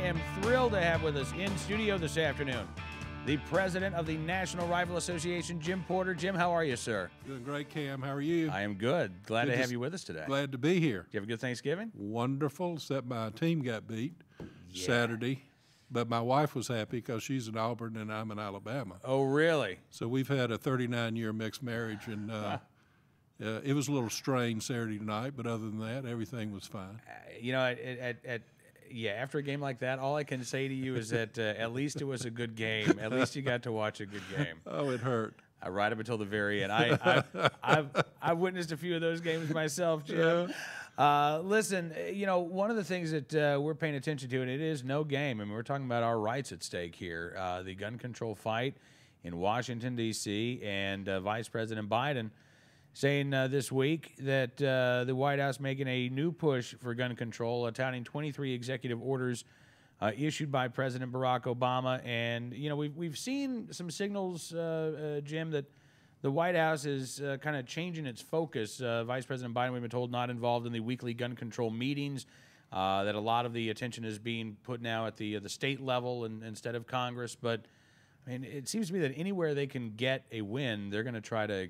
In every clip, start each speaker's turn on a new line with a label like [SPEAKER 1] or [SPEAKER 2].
[SPEAKER 1] am thrilled to have with us in studio this afternoon the president of the National Rifle Association, Jim Porter. Jim, how are you, sir?
[SPEAKER 2] Doing great, Cam. How are you?
[SPEAKER 1] I am good. Glad to have you with us today.
[SPEAKER 2] Glad to be here.
[SPEAKER 1] Did you have a good Thanksgiving?
[SPEAKER 2] Wonderful, except my team got beat Saturday. But my wife was happy because she's in Auburn and I'm in Alabama.
[SPEAKER 1] Oh, really?
[SPEAKER 2] So we've had a 39-year mixed marriage, and it was a little strained Saturday night, but other than that, everything was fine.
[SPEAKER 1] You know, after a game like that, all I can say to you is that at least it was a good game. At least you got to watch a good game.
[SPEAKER 2] Oh, it hurt.
[SPEAKER 1] Right up until the very end. I've witnessed a few of those games myself, Jim. Listen, you know, one of the things that we're paying attention to, and it is no game. I mean, we're talking about our rights at stake here. The gun control fight in Washington, D.C., and Vice President Biden saying this week that the White House making a new push for gun control, touting 23 executive orders issued by President Barack Obama. And, you know, we've seen some signals, Jim, that the White House is kind of changing its focus. Vice President Biden, we've been told, not involved in the weekly gun control meetings, that a lot of the attention is being put now at the state level instead of Congress. But, I mean, it seems to me that anywhere they can get a win, they're going to try to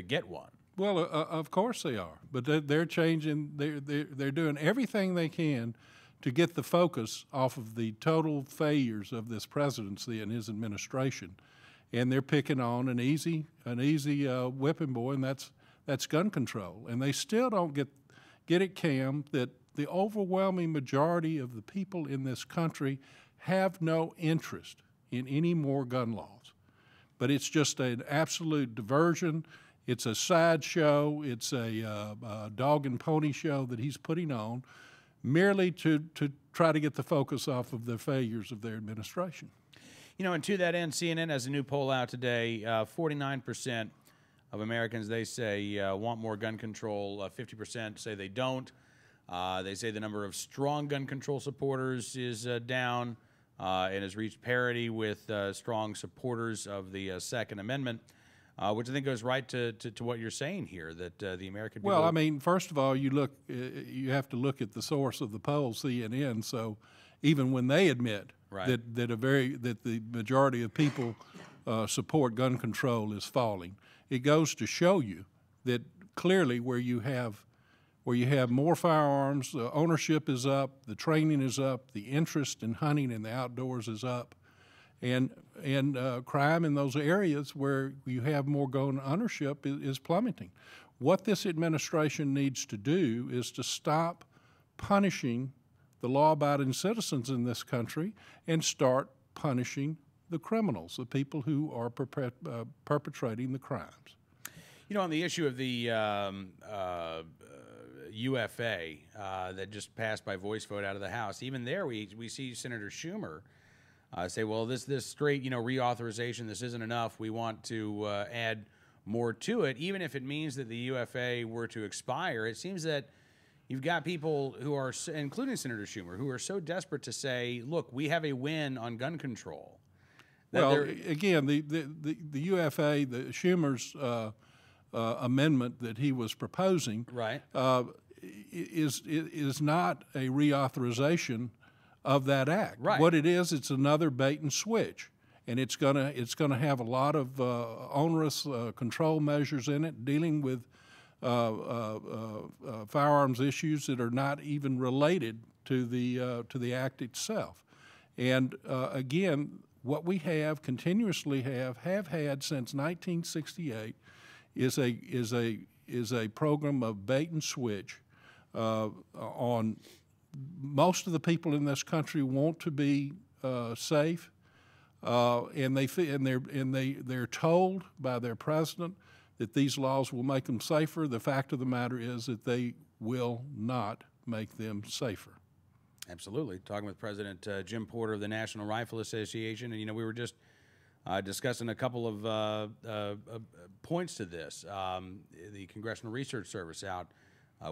[SPEAKER 1] get one.
[SPEAKER 2] Well, of course they are, but they're changing. They're doing everything they can to get the focus off of the total failures of this presidency and his administration, and they're picking on an easy whipping boy, and that's gun control. And they still don't get it, Cam, that the overwhelming majority of the people in this country have no interest in any more gun laws. But it's just an absolute diversion. It's a sideshow. It's a dog and pony show that he's putting on merely to try to get the focus off of the failures of their administration.
[SPEAKER 1] You know, and to that end, CNN has a new poll out today. 49% of Americans, they say, want more gun control. 50% say they don't. They say the number of strong gun control supporters is down. And has reached parity with strong supporters of the Second Amendment, which I think goes right to what you're saying here, that the American people...
[SPEAKER 2] Well, I mean, first of all, you have to look at the source of the poll, CNN. So even when they admit that the majority of people support gun control is falling, it goes to show you that clearly where you have more firearms, ownership is up, the training is up, the interest in hunting and the outdoors is up, and crime in those areas where you have more gun ownership is plummeting. What this administration needs to do is to stop punishing the law-abiding citizens in this country and start punishing the criminals, the people who are perpetrating the crimes.
[SPEAKER 1] You know, on the issue of the UFA that just passed by voice vote out of the House, even there we see Senator Schumer say, well, this straight, you know, reauthorization, this isn't enough. We want to add more to it, even if it means that the UFA were to expire. It seems that you've got people who are, including Senator Schumer, who are so desperate to say, look, we have a win on gun control.
[SPEAKER 2] Well, again, the UFA, the Schumer's amendment that he was proposing, is not a reauthorization of that act.
[SPEAKER 1] Right.
[SPEAKER 2] What it is, it's another bait and switch, and it's gonna have a lot of onerous control measures in it, dealing with firearms issues that are not even related to the act itself. And again, what we continuously have had since 1968 is a program of bait and switch on most of the people in this country want to be safe, and they're told by their president that these laws will make them safer. The fact of the matter is that they will not make them safer.
[SPEAKER 1] Absolutely. Talking with President Jim Porter of the National Rifle Association, and you know, we were just discussing a couple of points to this. The Congressional Research Service out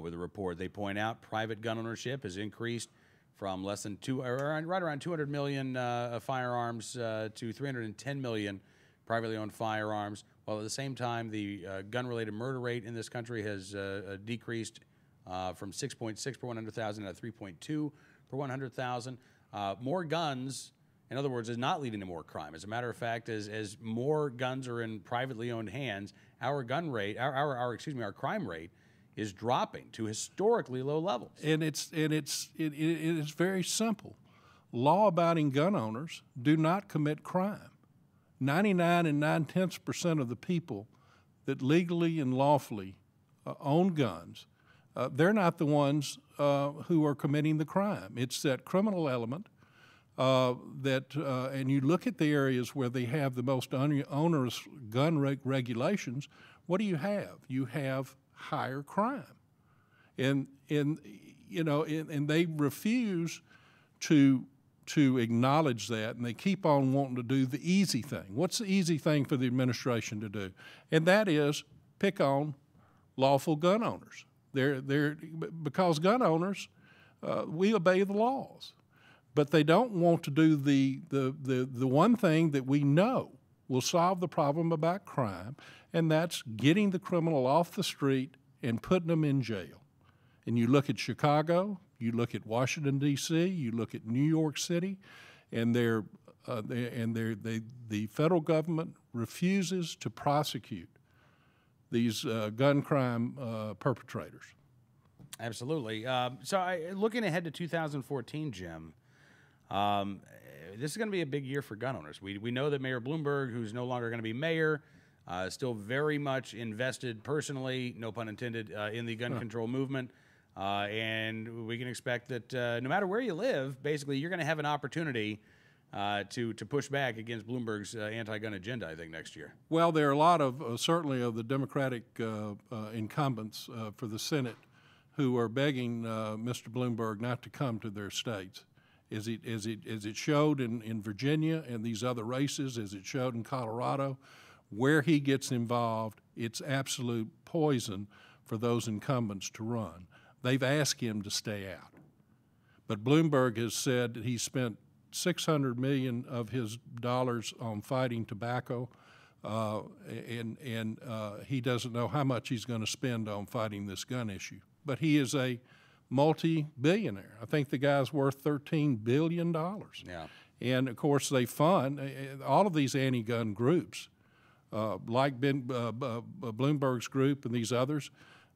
[SPEAKER 1] with a report. They point out private gun ownership has increased from less than right around 200 million firearms to 310 million privately owned firearms, while at the same time the gun-related murder rate in this country has decreased from 6.6 per 100,000 to 3.2 per 100,000. more guns, in other words, is not leading to more crime. As a matter of fact, as more guns are in privately owned hands, our gun rate, our crime rate is dropping to historically low levels.
[SPEAKER 2] And it is very simple. Law-abiding gun owners do not commit crime. 99 9/10% of the people that legally and lawfully own guns, they're not the ones who are committing the crime. It's that criminal element and you look at the areas where they have the most onerous gun regulations. What do you have? You have higher crime, and they refuse to acknowledge that, and they keep on wanting to do the easy thing. What's the easy thing for the administration to do? And that is pick on lawful gun owners. Because gun owners, we obey the laws, but they don't want to do the one thing that we know will solve the problem about crime, and that's getting the criminal off the street and putting them in jail. And you look at Chicago, you look at Washington, D.C., you look at New York City, and the federal government refuses to prosecute these gun crime perpetrators.
[SPEAKER 1] Absolutely. Looking ahead to 2014, Jim, this is going to be a big year for gun owners. We know that Mayor Bloomberg, who's no longer going to be mayor, still very much invested personally, no pun intended, in the gun control movement. And we can expect that no matter where you live, basically you're going to have an opportunity to push back against Bloomberg's anti-gun agenda, I think, next year.
[SPEAKER 2] Well, there are a lot of, certainly of the Democratic incumbents for the Senate who are begging Mr. Bloomberg not to come to their states. As it showed in Virginia and these other races, as it showed in Colorado, where he gets involved, it's absolute poison for those incumbents to run. They've asked him to stay out. But Bloomberg has said that he spent $600 million of his dollars on fighting tobacco, and he doesn't know how much he's going to spend on fighting this gun issue. But he is a multi-billionaire. I think the guy's worth $13 billion.
[SPEAKER 1] Yeah.
[SPEAKER 2] And, of course, they fund all of these anti-gun groups, like Bloomberg's group and these others.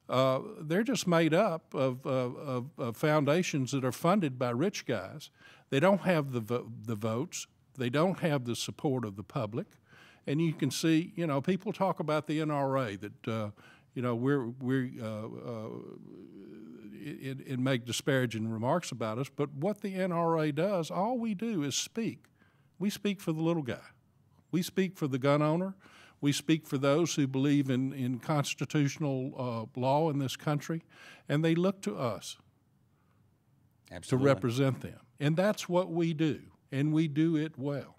[SPEAKER 2] They're just made up of foundations that are funded by rich guys. They don't have the votes. They don't have the support of the public. And you can see, people talk about the NRA that, and make disparaging remarks about us. But what the NRA does, all we do is speak. We speak for the little guy. We speak for the gun owner. We speak for those who believe in constitutional law in this country, and they look to us to represent them. And that's what we do, and we do it well.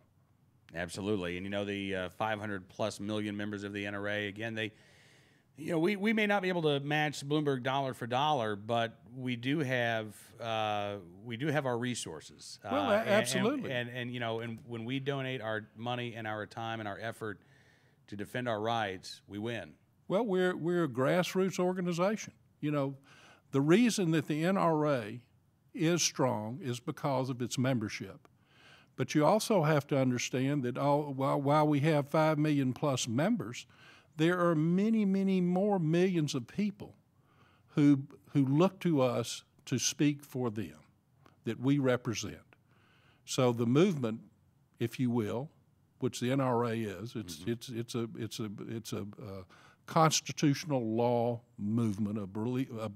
[SPEAKER 1] Absolutely. And, the 500+ million members of the NRA, again, we may not be able to match Bloomberg dollar for dollar, but we do have our resources.
[SPEAKER 2] Well, absolutely.
[SPEAKER 1] And when we donate our money and our time and our effort to defend our rights, we win.
[SPEAKER 2] Well, we're a grassroots organization. The reason that the NRA is strong is because of its membership. But you also have to understand that while we have 5 million plus members, there are many, many more millions of people who look to us to speak for them, that we represent. So the movement, if you will, which the NRA is, it's a constitutional law movement. We're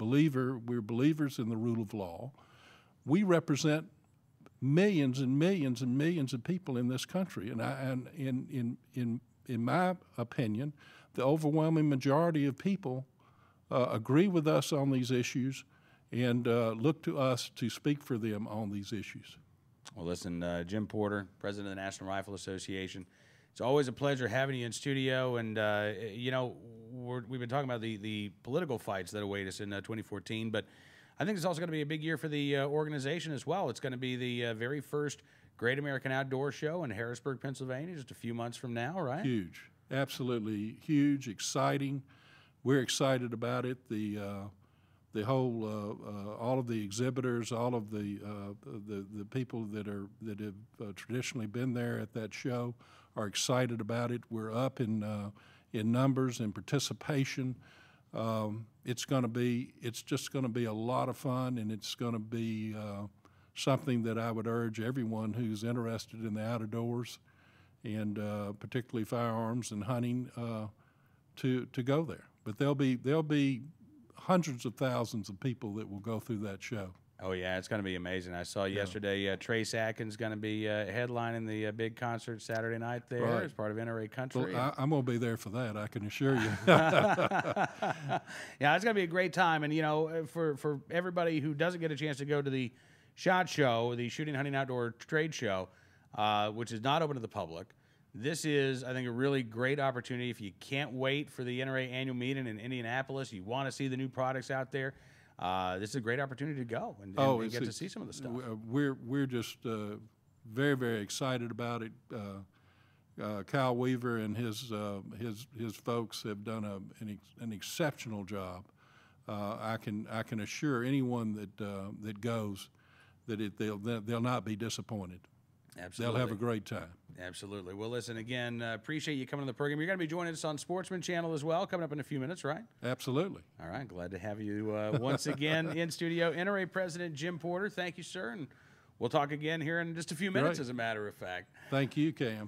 [SPEAKER 2] believers in the rule of law. We represent millions and millions and millions of people in this country, and in my opinion, the overwhelming majority of people agree with us on these issues and look to us to speak for them on these issues.
[SPEAKER 1] Well, listen, Jim Porter, president of the National Rifle Association, it's always a pleasure having you in studio. And, we've been talking about the political fights that await us in 2014, but I think it's also going to be a big year for the organization as well. It's going to be the very first Great American Outdoor Show in Harrisburg, Pennsylvania, just a few months from now, right?
[SPEAKER 2] Huge. Absolutely huge, exciting. We're excited about it. The the whole, all of the exhibitors, all of the people that have traditionally been there at that show are excited about it. We're up in numbers and participation. It's just going to be a lot of fun, and it's going to be something that I would urge everyone who's interested in the outdoors, and particularly firearms and hunting, to go there. But there'll be hundreds of thousands of people that will go through that show.
[SPEAKER 1] Oh yeah, it's going to be amazing. I saw yesterday Trace Atkins going to be headlining the big concert Saturday night there as part of NRA Country.
[SPEAKER 2] Well, I'm going to be there for that, I can assure you.
[SPEAKER 1] Yeah, it's going to be a great time. And, you know, for everybody who doesn't get a chance to go to the SHOT Show, the Shooting Hunting Outdoor Trade Show, which is not open to the public, this is, I think, a really great opportunity. If you can't wait for the NRA annual meeting in Indianapolis, you want to see the new products out there, this is a great opportunity to go and get to see some of the stuff.
[SPEAKER 2] We're just very, very excited about it. Kyle Weaver and his folks have done an exceptional job. I can assure anyone that goes that they'll not be disappointed.
[SPEAKER 1] Absolutely.
[SPEAKER 2] They'll have a great time.
[SPEAKER 1] Absolutely. Well, listen, again, appreciate you coming on the program. You're going to be joining us on Sportsman Channel as well, coming up in a few minutes, right?
[SPEAKER 2] Absolutely.
[SPEAKER 1] All right. Glad to have you once again in studio. NRA President Jim Porter, thank you, sir. And we'll talk again here in just a few minutes, as a matter of fact.
[SPEAKER 2] Thank you, Cam.